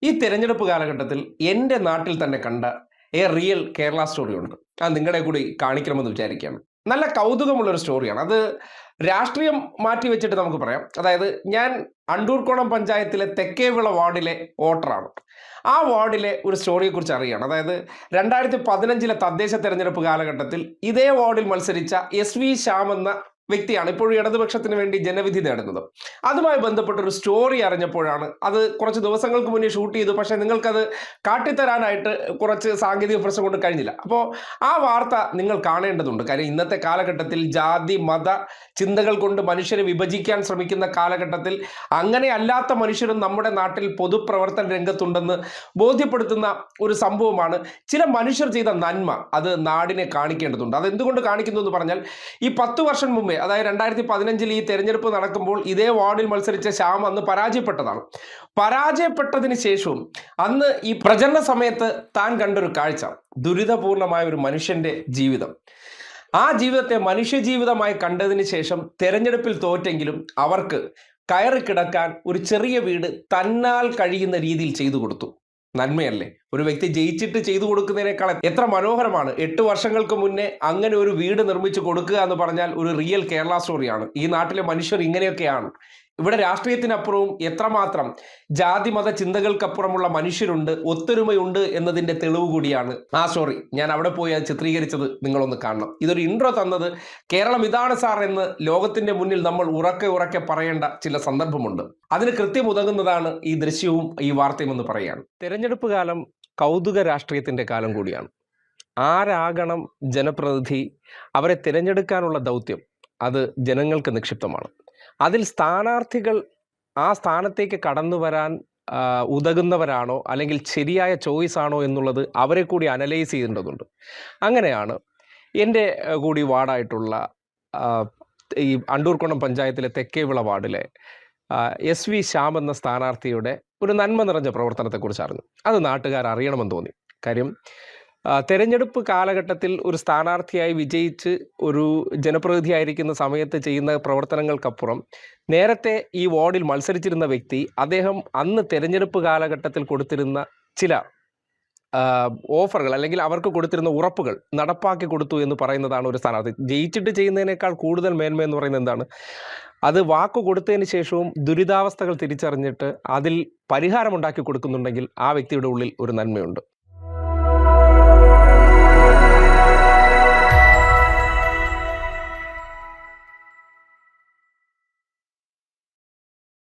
ഈ തെരഞ്ഞെടുപ്പ് കാലഘട്ടത്തിൽ എൻ്റെ നാട്ടിൽ തന്നെ കണ്ട റിയൽ കേരള സ്റ്റോറി ഉണ്ട്. അത് നിങ്ങളെ കൂടി കാണിക്കണമെന്ന് വിചാരിക്കുകയാണ്. നല്ല കൗതുകമുള്ളൊരു സ്റ്റോറിയാണ്. അത് രാഷ്ട്രീയം മാറ്റി വെച്ചിട്ട് നമുക്ക് പറയാം. അതായത് ഞാൻ അണ്ടൂർക്കോണം പഞ്ചായത്തിലെ തെക്കേവിള വാർഡിലെ വോട്ടറാണ്. ആ വാർഡിലെ ഒരു സ്റ്റോറിയെക്കുറിച്ച് അറിയുകയാണ്. അതായത് 2015 തദ്ദേശ തെരഞ്ഞെടുപ്പ് കാലഘട്ടത്തിൽ ഇതേ വാർഡിൽ മത്സരിച്ച SV ശ്യാം എന്ന വ്യക്തിയാണ് ഇപ്പോഴും ഇടതുപക്ഷത്തിന് വേണ്ടി ജനവിധി നേടുന്നത്. അതുമായി ബന്ധപ്പെട്ടൊരു സ്റ്റോറി അറിഞ്ഞപ്പോഴാണ്, അത് കുറച്ച് ദിവസങ്ങൾക്ക് മുന്നേ ഷൂട്ട് ചെയ്തു, പക്ഷേ നിങ്ങൾക്കത് കാട്ടിത്തരാനായിട്ട് കുറച്ച് സാങ്കേതിക പ്രശ്നം കൊണ്ട് കഴിഞ്ഞില്ല. അപ്പോൾ ആ വാർത്ത നിങ്ങൾ കാണേണ്ടതുണ്ട്. കാര്യം ഇന്നത്തെ കാലഘട്ടത്തിൽ ജാതി മത ചിന്തകൾ കൊണ്ട് മനുഷ്യരെ വിഭജിക്കാൻ ശ്രമിക്കുന്ന കാലഘട്ടത്തിൽ അങ്ങനെ അല്ലാത്ത മനുഷ്യരും നമ്മുടെ നാട്ടിൽ പൊതുപ്രവർത്തന രംഗത്തുണ്ടെന്ന് ബോധ്യപ്പെടുത്തുന്ന ഒരു സംഭവമാണ്. ചില മനുഷ്യർ ചെയ്ത നന്മ അത് നാടിനെ കാണിക്കേണ്ടതുണ്ട്. അതെന്തുകൊണ്ട് കാണിക്കുന്നു എന്ന് പറഞ്ഞാൽ, ഈ 10 വർഷം മുമ്പേ, അതായത് 2015 ഈ തെരഞ്ഞെടുപ്പ് നടക്കുമ്പോൾ ഇതേ വാർഡിൽ മത്സരിച്ച ശ്യാം അന്ന് പരാജയപ്പെട്ടതാണ്. പരാജയപ്പെട്ടതിന് ശേഷവും അന്ന് ഈ പ്രചരണ സമയത്ത് താൻ കണ്ടൊരു കാഴ്ച, ദുരിതപൂർണമായ ഒരു മനുഷ്യന്റെ ജീവിതം. ആ ജീവിതത്തെ മനുഷ്യജീവിതമായി കണ്ടതിന് ശേഷം തെരഞ്ഞെടുപ്പിൽ തോറ്റെങ്കിലും അവർക്ക് കയറി കിടക്കാൻ ഒരു ചെറിയ വീട് തന്നാൽ കഴിയുന്ന രീതിയിൽ ചെയ്തു കൊടുത്തു. നന്മയല്ലേ? ഒരു വ്യക്തി ജയിച്ചിട്ട് ചെയ്തു കൊടുക്കുന്നതിനേക്കാൾ എത്ര മനോഹരമാണ്. 8 വർഷങ്ങൾക്ക് മുന്നേ അങ്ങനെ ഒരു വീട് നിർമ്മിച്ചു കൊടുക്കുക എന്ന് പറഞ്ഞാൽ ഒരു റിയൽ കേരള സ്റ്റോറിയാണ്. ഈ നാട്ടിലെ മനുഷ്യർ ഇങ്ങനെയൊക്കെയാണ്. ഇവിടെ രാഷ്ട്രീയത്തിനപ്പുറവും എത്രമാത്രം ജാതി മത ചിന്തകൾക്കപ്പുറമുള്ള മനുഷ്യരുണ്ട്, ഒത്തൊരുമയുണ്ട് എന്നതിൻ്റെ തെളിവ് കൂടിയാണ് ആ സ്റ്റോറി. ഞാൻ അവിടെ പോയി അത് ചിത്രീകരിച്ചത് നിങ്ങളൊന്ന് കാണണം. ഇതൊരു ഇൻട്രോ തന്നത് കേരളം ഇതാണ് സാർ എന്ന് ലോകത്തിൻ്റെ മുന്നിൽ നമ്മൾ ഉറക്കെ പറയേണ്ട ചില സന്ദർഭമുണ്ട്. അതിന് കൃത്യം ഉതകുന്നതാണ് ഈ ദൃശ്യവും ഈ വാർത്തയും എന്ന് പറയുകയാണ്. തെരഞ്ഞെടുപ്പ് കാലം കൗതുക രാഷ്ട്രീയത്തിൻ്റെ കാലം കൂടിയാണ്. ആരാകണം ജനപ്രതിനിധി, അവരെ തിരഞ്ഞെടുക്കാനുള്ള ദൗത്യം അത് ജനങ്ങൾക്ക് നിക്ഷിപ്തമാണ്. അതിൽ സ്ഥാനാർത്ഥികൾ ആ സ്ഥാനത്തേക്ക് കടന്നു വരാൻ ഉതകുന്നവരാണോ അല്ലെങ്കിൽ ശരിയായ ചോയ്സ് ആണോ എന്നുള്ളത് അവരെ കൂടി അനലൈസ് ചെയ്യേണ്ടതുണ്ട്. അങ്ങനെയാണ് എൻ്റെ കൂടി വാർഡായിട്ടുള്ള ഈ അണ്ടൂർക്കോണം പഞ്ചായത്തിലെ തെക്കേവിള വാർഡിലെ SV ശ്യാം എന്ന സ്ഥാനാർത്ഥിയുടെ ഒരു നന്മ നിറഞ്ഞ പ്രവർത്തനത്തെക്കുറിച്ച് അറിഞ്ഞു. അത് നാട്ടുകാർ അറിയണമെന്ന് തോന്നി. കാര്യം തെരഞ്ഞെടുപ്പ് കാലഘട്ടത്തിൽ ഒരു സ്ഥാനാർത്ഥിയായി വിജയിച്ച് ഒരു ജനപ്രതിനിധിയായിരിക്കുന്ന സമയത്ത് ചെയ്യുന്ന പ്രവർത്തനങ്ങൾക്കപ്പുറം നേരത്തെ ഈ വാർഡിൽ മത്സരിച്ചിരുന്ന വ്യക്തി, അദ്ദേഹം അന്ന് തെരഞ്ഞെടുപ്പ് കാലഘട്ടത്തിൽ കൊടുത്തിരുന്ന ചില ഓഫറുകൾ അല്ലെങ്കിൽ അവർക്ക് കൊടുത്തിരുന്ന ഉറപ്പുകൾ നടപ്പാക്കി കൊടുത്തു എന്ന് പറയുന്നതാണ് ഒരു സ്ഥാനാർത്ഥി. ജയിച്ചിട്ട് ചെയ്യുന്നതിനേക്കാൾ കൂടുതൽ മേന്മ എന്ന് പറയുന്നത് എന്താണ്? അത് വാക്ക് കൊടുത്തതിന് ശേഷവും ദുരിതാവസ്ഥകൾ തിരിച്ചറിഞ്ഞിട്ട് അതിൽ പരിഹാരമുണ്ടാക്കി കൊടുക്കുന്നുണ്ടെങ്കിൽ ആ വ്യക്തിയുടെ ഉള്ളിൽ ഒരു നന്മയുണ്ട്.